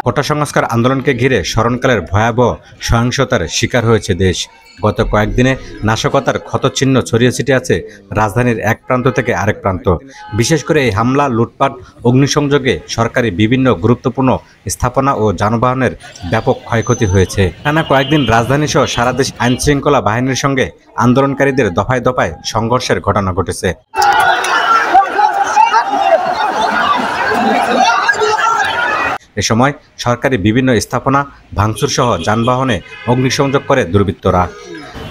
কোটা সংস্কার আন্দোলনকে ঘিরে স্মরণকালের ভয়াবহ সহিংসতার শিকার হয়েছে দেশ। গত কয়েকদিনে নাশকতার ক্ষতচিহ্ন ছড়িয়ে ছিটিয়ে আছে রাজধানীর এক প্রান্ত থেকে আরেক প্রান্ত। বিশেষ করে এই হামলা, লুটপাট, অগ্নিসংযোগে সরকারি বিভিন্ন গুরুত্বপূর্ণ স্থাপনা ও যানবাহনের ব্যাপক ক্ষয়ক্ষতি হয়েছে। টানা কয়েকদিন রাজধানীসহ সারা দেশ আইনশৃঙ্খলা বাহিনীর সঙ্গে আন্দোলনকারীদের দফায় দফায় সংঘর্ষের ঘটনা ঘটেছে। এ সময় সরকারি বিভিন্ন স্থাপনা ভাঙচুর সহ যানবাহনে অগ্নিসংযোগ করে দুর্বৃত্তরা।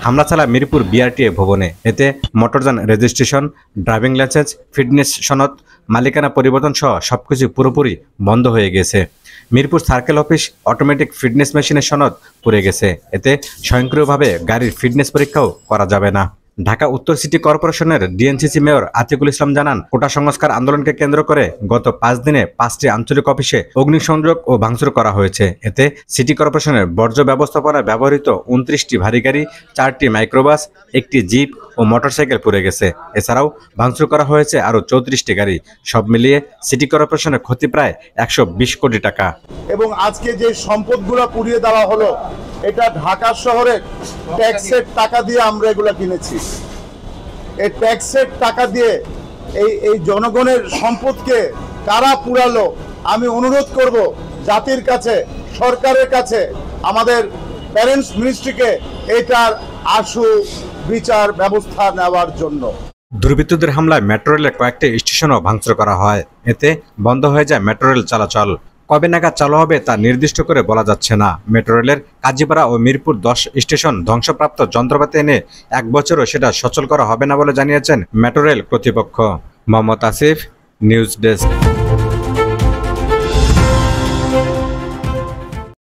হামলা চালায় মিরপুর বিআরটিএ ভবনে। এতে মোটরযান রেজিস্ট্রেশন, ড্রাইভিং লাইসেন্স, ফিটনেস সনদ, মালিকানা পরিবর্তন সহ সবকিছু পুরোপুরি বন্ধ হয়ে গেছে। Mirpur circle office automatic fitness মেশিনের সনদ পুড়ে গেছে। এতে স্বয়ংক্রিয়ভাবে গাড়ির ফিটনেস পরীক্ষাও করা যাবে না। ঢাকা উত্তর সিটি কর্পোরেশনের ডিএনসিসি মেয়র আতিকুল ইসলাম জানান, কোটা সংস্কার আন্দোলনকে কেন্দ্র করে গত 5 দিনে 5টি আঞ্চলিক অফিসে অগ্নিসংযোগ ও ভাঙচুর করা হয়েছে। এতে সিটি কর্পোরেশনের বর্জ্য ব্যবস্থাপনায় ব্যবহৃত 29টি ভারী গাড়ি, 4টি মাইক্রোবাস, 1টি জিপ ও মোটরসাইকেল পুড়ে গেছে। এছাড়াও ভাঙচুর করা হয়েছে আরও 34টি গাড়ি। সব মিলিয়ে সিটি কর্পোরেশনের ক্ষতি প্রায় 120 কোটি টাকা। এবং আজকে যে সম্পদগুলো পুড়িয়ে দেওয়া হলো, এটা ঢাকা শহরের ট্যাক্সের টাকা দিয়ে আমরা এগুলো কিনেছি। এই ট্যাক্সের টাকা দিয়ে এই জনগণের সম্পদকে কারা পুরালো, আমি অনুরোধ করব জাতির কাছে, সরকারের কাছে, আমাদের প্যারেন্টস মিনিস্ট্রিকে এটার আশু বিচার ব্যবস্থা নেওয়ার জন্য। দুর্বৃত্তদের হামলায় মেট্রো রেলের কয়েকটি স্টেশনও ভাঙচুর করা হয়। এতে বন্ধ হয়ে যায় মেট্রো রেল চলাচল। কবে নাগাদ চালু হবে তা নির্দিষ্ট করে বলা যাচ্ছে না। মেট্রো রেলের কাজীপাড়া ও মিরপুর 10 স্টেশন ধ্বংসপ্রাপ্ত যন্ত্রপাতি এনে 1 বছরও সেটা সচল করা হবে না বলে জানিয়েছেন মেট্রো রেল কর্তৃপক্ষ। Mohammad Asif, news desk.